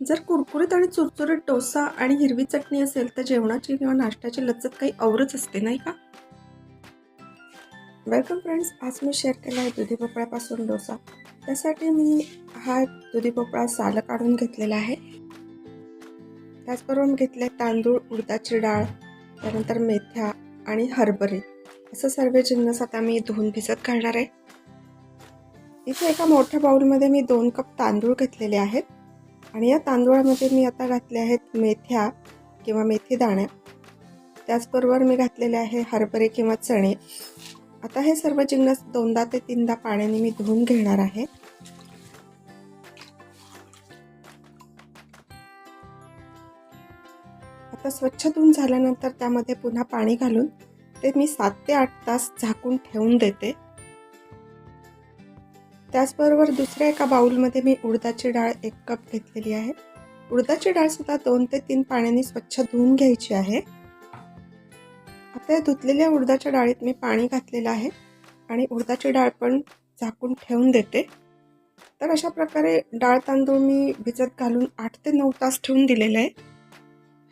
जर कुरकुरीत आणि चुरचुरीत डोसा आणि हिरवी चटणी असेल तर जेवणाची किंवा नाश्त्याची लज्जत काही औरच असते, नाही का? वेलकम फ्रेंड्स, आज मी शेअर केला आहे दुधी भोपळ्यापासून डोसा. त्यासाठी मी हा दुधी भोपळा साल काढून घेतलेला आहे. त्याचबरोबर घेतले तांदूळ, उडदाची डाळ, त्यानंतर मेथ्या आणि हरभरे. असं सर्व जिन्नस आता मी धुवून भिजत घालणार आहे. इथे एका मोठ्या बाउलमध्ये मी 2 कप तांदूळ घेतलेले आहेत आणि या तांदूळामध्ये मी आता घातले आहेत मेथ्या किंवा मेथी दाणे. त्याचबरोबर मी घातलेले आहे हरभरे किंवा चणे. आता हे सर्व जिन्नस 2दा ते 3दा पाण्याने मी धुवून घेणार आहे. आता स्वच्छ धुवून झाल्यानंतर त्यामध्ये पुन्हा पाणी घालून ते मी 7 ते 8 तास झाकून ठेवून देते. त्याचबरोबर दुसऱ्या एका बाउलमध्ये मी उडदाची डाळ 1 कप घेतलेली आहे. उडदाची डाळ सुद्धा 2 ते 3 पाण्याने स्वच्छ धुवून घ्यायची आहे. आता या धुतलेल्या उडदाच्या डाळीत मी पाणी घातलेलं आहे आणि उडदाची डाळ पण झाकून ठेवून देते. तर अशा प्रकारे डाळ तांदूळ मी भिजत घालून 8 ते 9 तास ठेवून दिलेले आहे.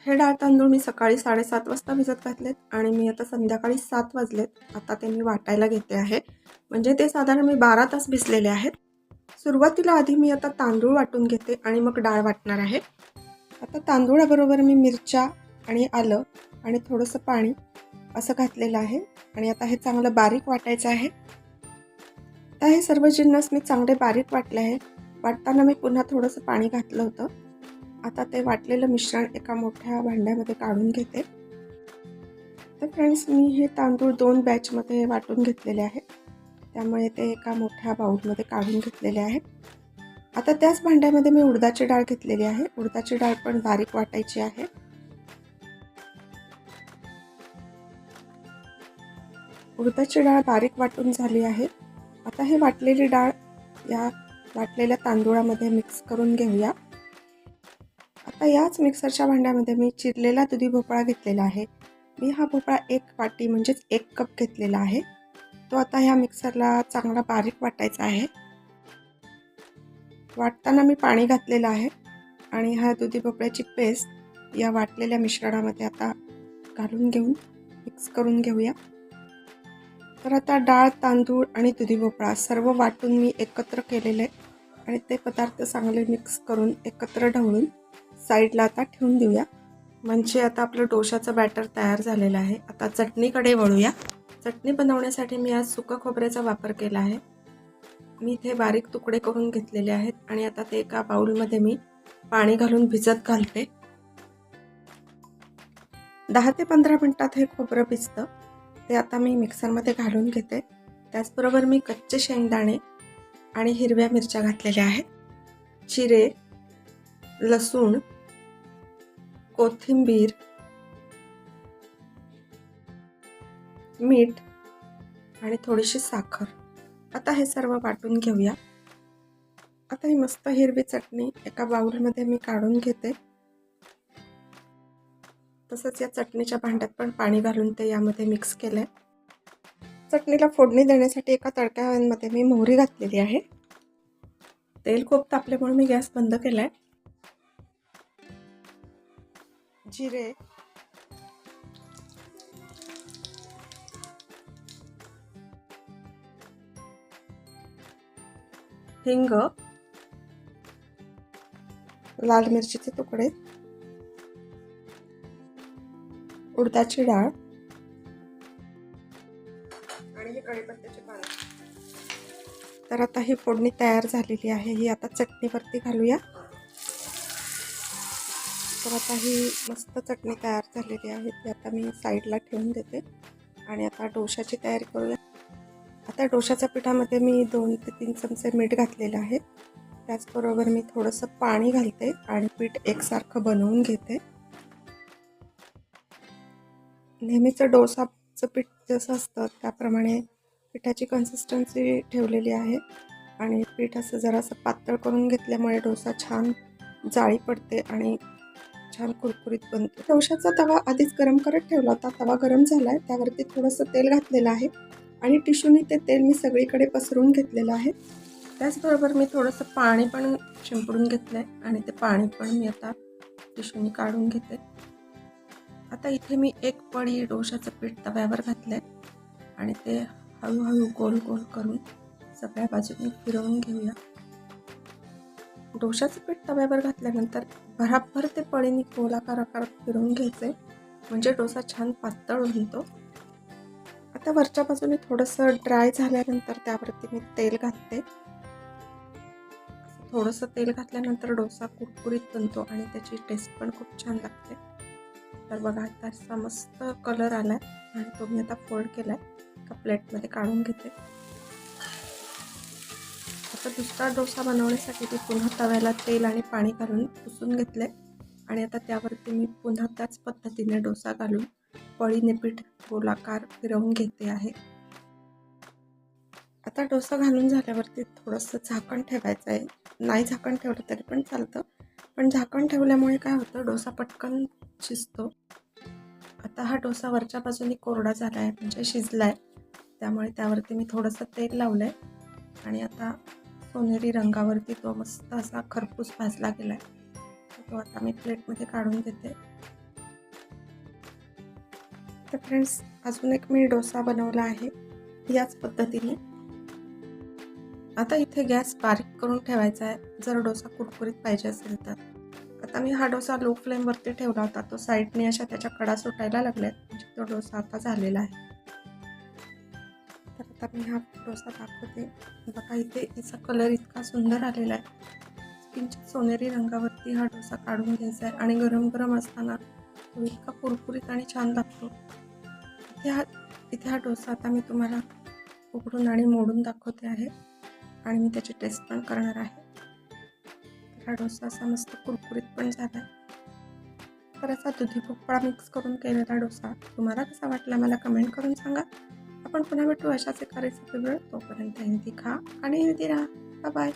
हे डाळ तांदूळ मी सकाळी 7:30 वाजता भिजत घातलेत आणि मी आता संध्याकाळी 7 वाजलेत. आता ते मी वाटायला घेते आहे. म्हणजे ते साधारण मी 12 तास भिजलेले आहेत. सुरुवातीला आधी मी आता तांदूळ वाटून घेते आणि मग डाळ वाटणार आहे. आता तांदूळाबरोबर मी मिरच्या आणि आलं आणि थोडंसं पाणी असं घातलेलं आहे आणि आता हे चांगलं बारीक वाटायचं आहे. आता हे सर्व जिन्नस मी चांगले बारीक वाटले आहे. वाटताना मी पुन्हा थोडंसं पाणी घातलं होतं. आता ते वाटलेलं मिश्रण एका मोठ्या भांड्यामध्ये काढून घेते. तर फ्रेंड्स, मी हे तांदूळ 2 बॅचमध्ये वाटून घेतलेले आहे, त्यामुळे ते एका मोठ्या बाउलमध्ये काढून घेतलेले आहे. आता त्याच भांड्यामध्ये मी उडदाची डाळ घेतलेली आहे. उडदाची डाळ पण बारीक वाटायची आहे. उडदाची डाळ बारीक वाटून झाली आहे. आता हे वाटलेली डाळ या वाटलेल्या तांदूळामध्ये मिक्स करून घेऊया. आता याच मिक्सरच्या भांड्यामध्ये मी चिरलेला दुधी भोपळा घेतलेला आहे. मी हा भोपळा 1 वाटी म्हणजेच 1 कप घेतलेला आहे. तो आता ह्या मिक्सरला चांगला बारीक वाटायचा आहे. वाटताना मी पाणी घातलेलं आहे आणि हा दुधी भोपळ्याची पेस्ट या वाटलेल्या मिश्रणामध्ये आता घालून घेऊन मिक्स करून घेऊया. तर आता डाळ, तांदूळ आणि दुधी भोपळा सर्व वाटून मी एकत्र केलेले आणि ते पदार्थ चांगले मिक्स करून एकत्र ढवळून साईडला आता ठेवून देऊया. म्हणजे आता आपलं डोशाचं बॅटर तयार झालेलं आहे. आता चटणीकडे वळूया. चटणी बनवण्यासाठी मी आज सुकं खोबऱ्याचा वापर केला आहे. मी इथे बारीक तुकडे करून घेतलेले आहेत आणि आता ते एका बाउलमध्ये मी पाणी घालून भिजत घालते. 10 ते 15 मिनिटात हे खोबरं भिजतं. ते आता मी मिक्सरमध्ये घालून घेते. त्याचबरोबर मी कच्चे शेंगदाणे आणि हिरव्या मिरच्या घातलेल्या आहेत. जिरे, लसूण, कोथिंबीर, मीठ आणि थोडीशी साखर. आता हे सर्व वाटून घेऊया. आता ही मस्त हिरवी चटणी एका बाउलमध्ये मी काढून घेते. तसंच या चटणीच्या भांड्यात पण पाणी घालून ते यामध्ये मिक्स केलंय. चटणीला फोडणी देण्यासाठी एका तडक्यामध्ये मी मोहरी घातलेली आहे. तेल खूप तापल्यामुळे मी गॅस बंद केलाय. जिरे, हिंग, लाल मिरचीचे तुकडे, उडदाची डाळ आणि हे कढीपत्त्याचे पानं. तर आता ही फोडणी तयार झालेली आहे. ही आता चटणीवरती घालूया. तर आता ही मस्त चटणी तयार झालेली आहे. ती आता मी साईडला ठेवून देते आणि आता डोशाची तयारी करूया. आता डोशाच्या पिठामध्ये मी 2 ते 3 चमचे मीठ घातलेलं आहे. त्याचबरोबर मी थोडंसं पाणी घालते आणि पीठ एकसारखं बनवून घेते. नेहमीचं डोसाचं पीठ जसं असतं त्याप्रमाणे पिठाची कन्सिस्टन्सी ठेवलेली आहे आणि पीठ असं जरासं पातळ करून घेतल्यामुळे डोसा छान जाळी पडते आणि छान कुरकुरीत बनतो. डोशाचा तवा आधीच गरम करत ठेवला होता. तवा गरम झाला आहे. त्यावरती थोडंसं तेल घातलेलं आहे आणि टिश्यूने ते तेल मी सगळीकडे पसरवून घेतलेलं आहे. त्याचबरोबर मी थोडंसं पाणी पण शिंपडून घेतलं आहे आणि ते पाणी पण मी आता टिश्यूनी काढून घेते. आता इथे मी एक पळी डोशाचं पीठ तव्यावर घातलं आहे आणि ते हळूहळू गोल गोल करून सगळ्या बाजूने फिरवून घेऊया. डोशाचं पीठ तव्यावर घातल्यानंतर भराभर ते पळीने गोलाकार आकारात फिरवून घ्यायचे, म्हणजे डोसा छान पातळ होतो. आता वरच्या बाजूने थोडंसं ड्राय झाल्यानंतर त्यावरती मी तेल घालते. थोडंसं तेल घातल्यानंतर डोसा कुरकुरीत बनतो आणि त्याची टेस्ट पण खूप छान लागते. तर बघा आता असा मस्त कलर आलाय आणि तो मी आता फोल्ड केलाय, एका प्लेटमध्ये काढून घेते. आता दुसरा डोसा बनवण्यासाठी मी पुन्हा तव्याला तेल आणि पाणी घालून पुसून घेतले आणि आता त्यावरती मी पुन्हा त्याच पद्धतीने डोसा घालून पळीने पीठ गोलाकार फिरवून घेते आहे. आता डोसा घालून झाल्यावरती थोडंसं झाकण ठेवायचं आहे. नाही झाकण ठेवलं तरी पण चालतं, पण झाकण ठेवल्यामुळे काय होतं, डोसा पटकन शिजतो. आता हा डोसा वरच्या बाजूने कोरडा झाला आहे, म्हणजे शिजला आहे. त्यामुळे त्यावरती मी थोडंसं तेल लावलं आहे आणि आता सोनेरी रंगावरती तो मस्त असा खरपूस भाजला गेला आहे. तो आता मी प्लेटमध्ये काढून घेते. तर फ्रेंड्स, अजून एक मी डोसा बनवला आहे याच पद्धतीने. आता इथे गॅस बारीक करून ठेवायचा आहे, जर डोसा कुरकुरीत पाहिजे असेल तर. आता मी हा डोसा लो फ्लेमवरती ठेवला होता, तो साईडने अशा त्याच्या कडा सुटायला लागल्यात, म्हणजे तो डोसा आता झालेला आहे. तर आता मी हा डोसा दाखवते. बघा इथे याचा कलर इतका सुंदर आलेला आहे. किंचित सोनेरी रंगावरती हा डोसा काढून घ्यायचा आहे आणि गरम गरम असताना तो इतका कुरकुरीत आणि छान लागतो. इथे हा डोसा आता मी तुम्हाला उघडून आणि मोडून दाखवते आहे आणि मी त्याची टेस्ट पण करणार आहे. हा डोसा असा मस्त कुरकुरीत पण झाला आहे. तर असा दुधी भोपळा मिक्स करून केलेला डोसा तुम्हाला कसा वाटला मला कमेंट करून सांगा. आपण पुन्हा भेटू अशाच एका रेसिपीवर. तोपर्यंत हेल्दी खा आणि हेल्दी राहा. Bye bye.